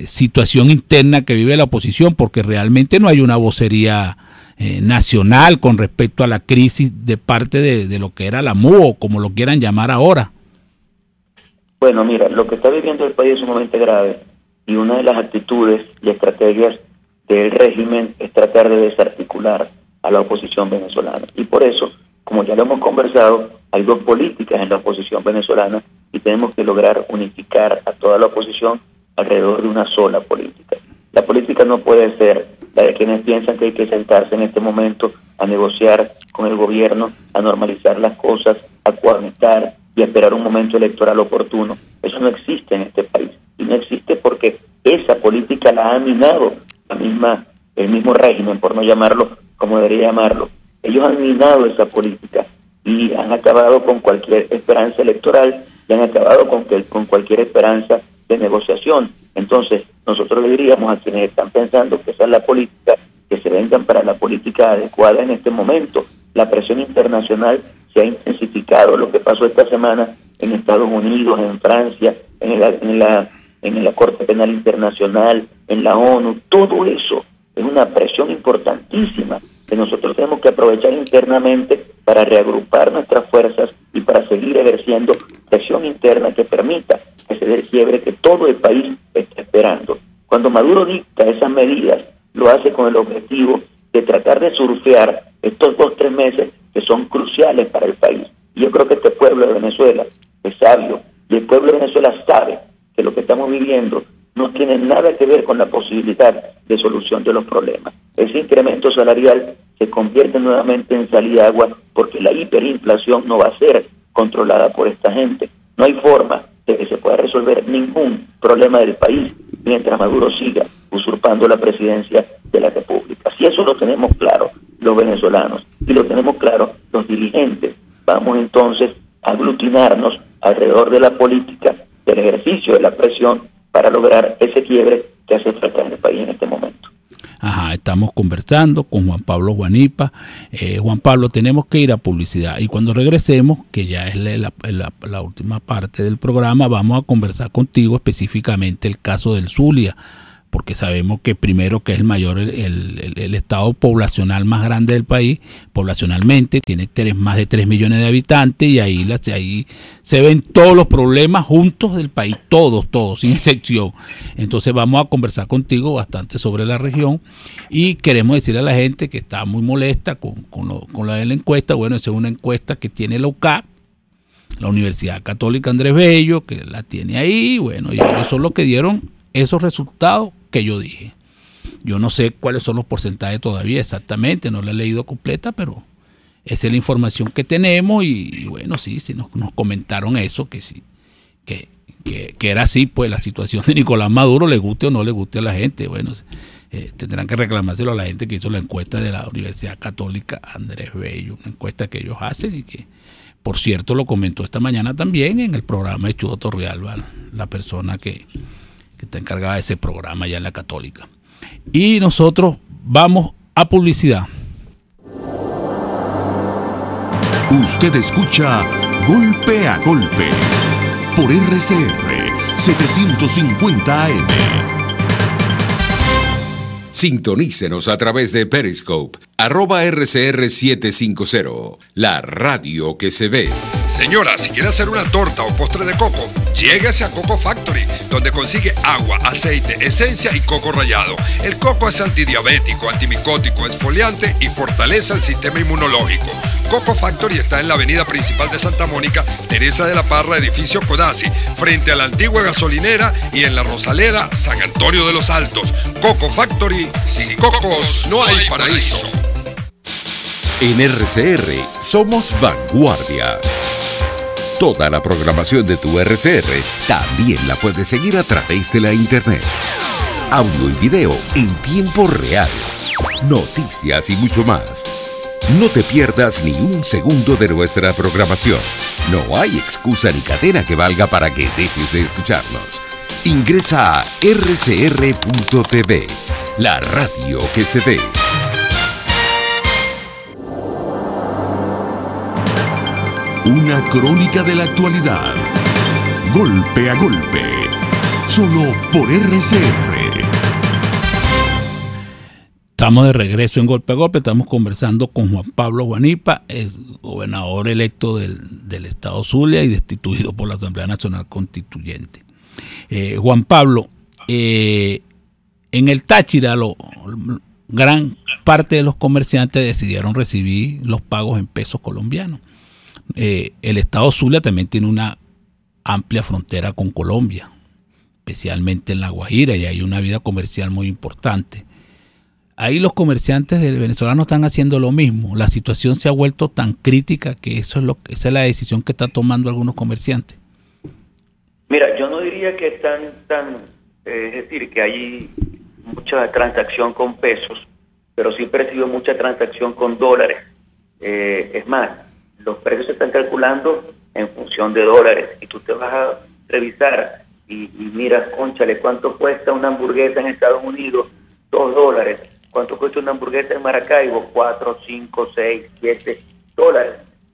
situación interna que vive la oposición, porque realmente no hay una vocería nacional con respecto a la crisis de parte de lo que era la MUO, como lo quieran llamar ahora. Bueno, mira, lo que está viviendo el país es sumamente grave y una de las actitudes y estrategias del régimen es tratar de desarticular a la oposición venezolana. Y por eso, como ya lo hemos conversado, hay dos políticas en la oposición venezolana y tenemos que lograr unificar a toda la oposición alrededor de una sola política. La política no puede ser la de quienes piensan que hay que sentarse en este momento a negociar con el gobierno, a normalizar las cosas, a cohabitar y a esperar un momento electoral oportuno. Eso no existe en este país. Y no existe porque esa política la ha minado el mismo régimen, por no llamarlo como debería llamarlo. Ellos han minado esa política y han acabado con cualquier esperanza electoral y han acabado con cualquier esperanza de negociación. Entonces, nosotros le diríamos a quienes están pensando que esa es la política, que se vengan para la política adecuada en este momento. La presión internacional se ha intensificado. Lo que pasó esta semana en Estados Unidos, en Francia, en la Corte Penal Internacional, en la ONU, todo eso es una presión importantísima que nosotros tenemos que aprovechar internamente para reagrupar nuestras fuerzas y para seguir ejerciendo presión interna que permita que se dé el quiebre que todo el país está esperando. Cuando Maduro dicta esas medidas, lo hace con el objetivo de tratar de surfear estos 2-3 meses que son cruciales para el país. Y yo creo que este pueblo de Venezuela es sabio, y el pueblo de Venezuela sabe que lo que estamos viviendo no tiene nada que ver con la posibilidad de solución de los problemas. Ese incremento salarial se convierte nuevamente en salida agua porque la hiperinflación no va a ser controlada por esta gente. No hay forma de que se pueda resolver ningún problema del país mientras Maduro siga usurpando la presidencia de la República. Si eso lo tenemos claro los venezolanos y lo tenemos claro los dirigentes, vamos entonces a aglutinarnos alrededor de la política, del ejercicio de la presión para lograr ese quiebre que hace falta en el país en este momento. Ajá, estamos conversando con Juan Pablo Guanipa. Juan Pablo, tenemos que ir a publicidad y cuando regresemos, que ya es la última parte del programa, vamos a conversar contigo específicamente el caso del Zulia, porque sabemos que primero que es el estado poblacional más grande del país, poblacionalmente, tiene más de 3 millones de habitantes y ahí se ven todos los problemas juntos del país, todos, sin excepción. Entonces vamos a conversar contigo bastante sobre la región y queremos decirle a la gente que está muy molesta con la de la encuesta. Bueno, esa es una encuesta que tiene la UCAP, la Universidad Católica Andrés Bello, que la tiene ahí, bueno, y ellos son los que dieron esos resultados que yo dije. Yo no sé cuáles son los porcentajes todavía exactamente, no la he leído completa, pero esa es la información que tenemos y bueno, sí nos comentaron eso, que sí, que era así, pues la situación de Nicolás Maduro, le guste o no le guste a la gente. Bueno, tendrán que reclamárselo a la gente que hizo la encuesta de la Universidad Católica Andrés Bello, una encuesta que ellos hacen y que por cierto, lo comentó esta mañana también en el programa de Chudo Torrealba, la persona que está encargada de ese programa allá en la Católica. Y nosotros vamos a publicidad. Usted escucha Golpe a Golpe por RCR 750 AM. Sintonícenos a través de Periscope, @RCR750, la radio que se ve. Señora, si quiere hacer una torta o postre de coco, lléguese a Coco Factory, donde consigue agua, aceite, esencia y coco rallado. El coco es antidiabético, antimicótico, exfoliante y fortalece el sistema inmunológico. Coco Factory está en la avenida principal de Santa Mónica, Teresa de la Parra, edificio Codazzi, frente a la antigua gasolinera, y en la Rosaleda, San Antonio de los Altos. Coco Factory, sin cocos no hay paraíso. En RCR somos vanguardia. Toda la programación de tu RCR también la puedes seguir a través de la internet. Audio y video en tiempo real. Noticias y mucho más. No te pierdas ni un segundo de nuestra programación. No hay excusa ni cadena que valga para que dejes de escucharnos. Ingresa a rcr.tv, la radio que se ve. Una crónica de la actualidad. Golpe a golpe. Solo por RCR. Estamos de regreso en Golpe a Golpe. Estamos conversando con Juan Pablo Guanipa, es gobernador electo del estado Zulia y destituido por la Asamblea Nacional Constituyente. Juan Pablo, en el Táchira gran parte de los comerciantes decidieron recibir los pagos en pesos colombianos. El estado Zulia también tiene una amplia frontera con Colombia, especialmente en La Guajira, y hay una vida comercial muy importante. Ahí los comerciantes venezolanos están haciendo lo mismo. La situación se ha vuelto tan crítica que esa es la decisión que están tomando algunos comerciantes. Mira, yo no diría que es decir, que hay mucha transacción con pesos, pero sí percibo mucha transacción con dólares. Es más, los precios se están calculando en función de dólares, y tú te vas a revisar y miras, cónchale, ¿cuánto cuesta una hamburguesa en Estados Unidos? $2. ¿Cuánto cuesta una hamburguesa en Maracaibo? 4, 5, 6, 7 dólares.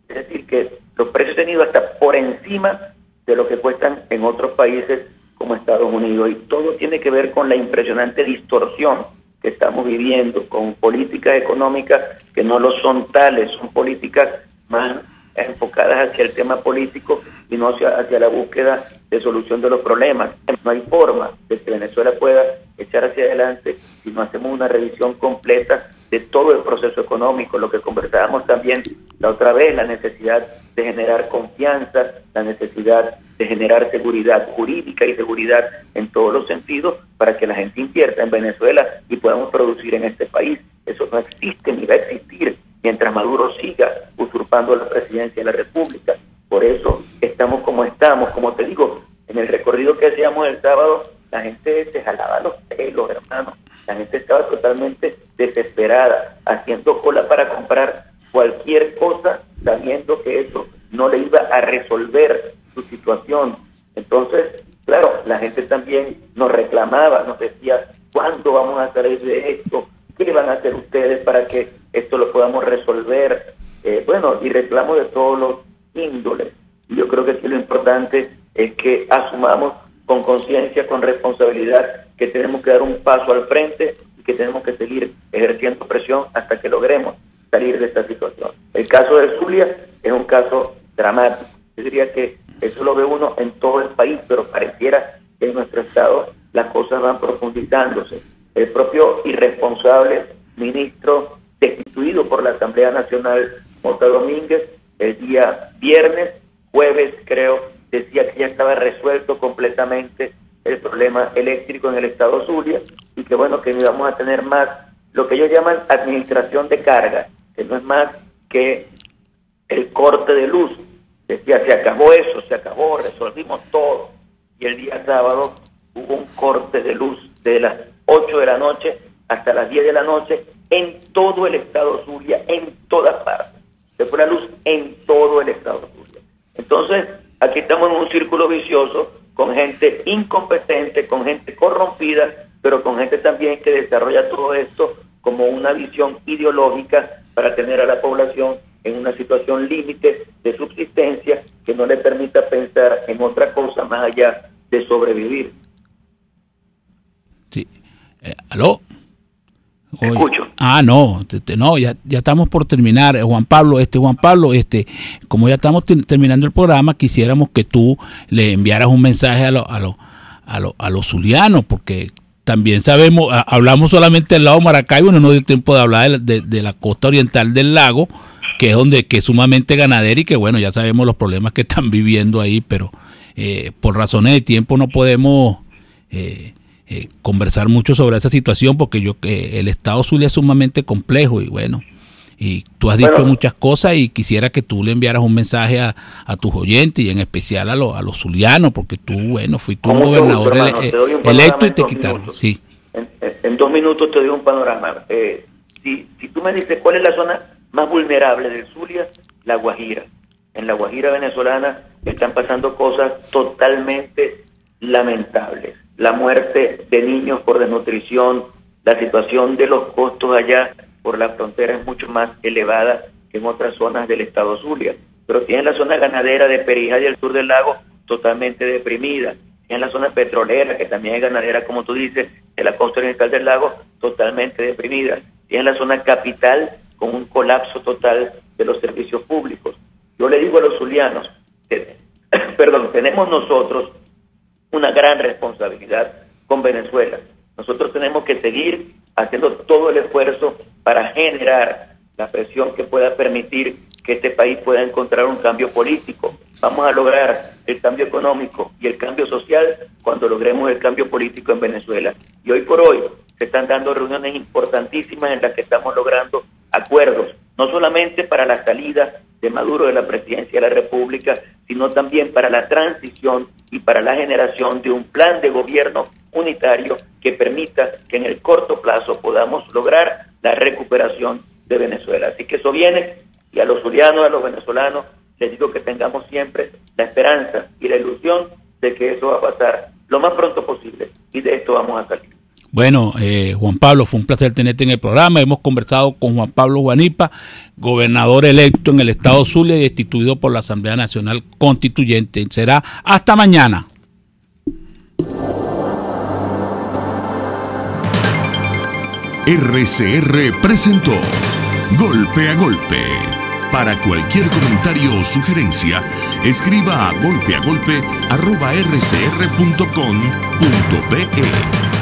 Es decir, que los precios han ido hasta por encima de lo que cuestan en otros países como Estados Unidos, y todo tiene que ver con la impresionante distorsión que estamos viviendo, con políticas económicas que no lo son tales, son políticas más enfocadas hacia el tema político y no hacia la búsqueda de solución de los problemas. No hay forma de que Venezuela pueda echar hacia adelante si no hacemos una revisión completa de todo el proceso económico, lo que conversábamos también la otra vez, la necesidad de generar confianza, la necesidad de generar seguridad jurídica y seguridad en todos los sentidos para que la gente invierta en Venezuela y podamos producir en este país. Eso no existe ni va a existir mientras Maduro siga usurpando la presidencia de la República. Por eso estamos como estamos. Como te digo, en el recorrido que hacíamos el sábado, la gente se jalaba los pelos, hermano. La gente estaba totalmente desesperada, haciendo cola para comprar cualquier cosa, sabiendo que eso no le iba a resolver su situación. Entonces, claro, la gente también nos reclamaba, nos decía, ¿cuándo vamos a salir de esto? ¿Qué van a hacer ustedes para que esto lo podamos resolver? Y reclamos de todos los índoles. Y yo creo que aquí lo importante es que asumamos con conciencia, con responsabilidad, que tenemos que dar un paso al frente y que tenemos que seguir ejerciendo presión hasta que logremos salir de esta situación. El caso de Zulia es un caso dramático. Yo diría que eso lo ve uno en todo el país, pero pareciera que en nuestro estado las cosas van profundizándose. El propio irresponsable ministro destituido por la Asamblea Nacional, Mota Domínguez, el día jueves creo, decía que ya estaba resuelto completamente el problema eléctrico en el estado Zulia y que bueno, que íbamos a tener más lo que ellos llaman administración de carga, que no es más que el corte de luz. Decía, se acabó eso, se acabó, resolvimos todo. Y el día sábado hubo un corte de luz de las 8 de la noche hasta las 10 de la noche en todo el estado Zulia, en todas partes. Se fue la luz en todo el estado Zulia. Entonces, aquí estamos en un círculo vicioso con gente incompetente, con gente corrompida, pero con gente también que desarrolla todo esto como una visión ideológica para tener a la población en una situación límite de subsistencia que no le permita pensar en otra cosa más allá de sobrevivir. Sí. ¿Aló? Oye. Escucho. No, ya estamos por terminar, Juan Pablo, como ya estamos terminando el programa, quisiéramos que tú le enviaras un mensaje a los zulianos, porque también sabemos, hablamos solamente del lago Maracaibo, no nos dio tiempo de hablar de la costa oriental del lago, que es sumamente ganadera y que bueno, ya sabemos los problemas que están viviendo ahí, pero por razones de tiempo no podemos conversar mucho sobre esa situación, porque el estado Zulia es sumamente complejo y bueno, y tú has dicho muchas cosas y quisiera que tú le enviaras un mensaje a tus oyentes y en especial a los zulianos, porque tú, bueno, fuiste un gobernador electo y te quitaron. Sí. En 2 minutos te doy un panorama. Si tú me dices cuál es la zona más vulnerable del Zulia, La Guajira. En la Guajira venezolana están pasando cosas totalmente lamentables. La muerte de niños por desnutrición, la situación de los costos allá por la frontera es mucho más elevada que en otras zonas del estado Zulia. Pero tienen la zona ganadera de Perijá y el sur del lago totalmente deprimida. Tienen la zona petrolera, que también es ganadera, como tú dices, de la costa oriental del lago, totalmente deprimida. Tienen la zona capital con un colapso total de los servicios públicos. Yo le digo a los zulianos, tenemos nosotros una gran responsabilidad con Venezuela. Nosotros tenemos que seguir haciendo todo el esfuerzo para generar la presión que pueda permitir que este país pueda encontrar un cambio político. Vamos a lograr el cambio económico y el cambio social cuando logremos el cambio político en Venezuela. Y hoy por hoy se están dando reuniones importantísimas en las que estamos logrando acuerdos, no solamente para la salida de Maduro de la presidencia de la República, sino también para la transición y para la generación de un plan de gobierno unitario que permita que en el corto plazo podamos lograr la recuperación de Venezuela. Así que eso viene, y a los zulianos, a los venezolanos, les digo que tengamos siempre la esperanza y la ilusión de que eso va a pasar lo más pronto posible, y de esto vamos a salir. Bueno, Juan Pablo, fue un placer tenerte en el programa. Hemos conversado con Juan Pablo Guanipa, gobernador electo en el estado Zulia y destituido por la Asamblea Nacional Constituyente. Será hasta mañana. RCR presentó Golpe a Golpe. Para cualquier comentario o sugerencia, escriba a golpeagolpe@rcr.com.be.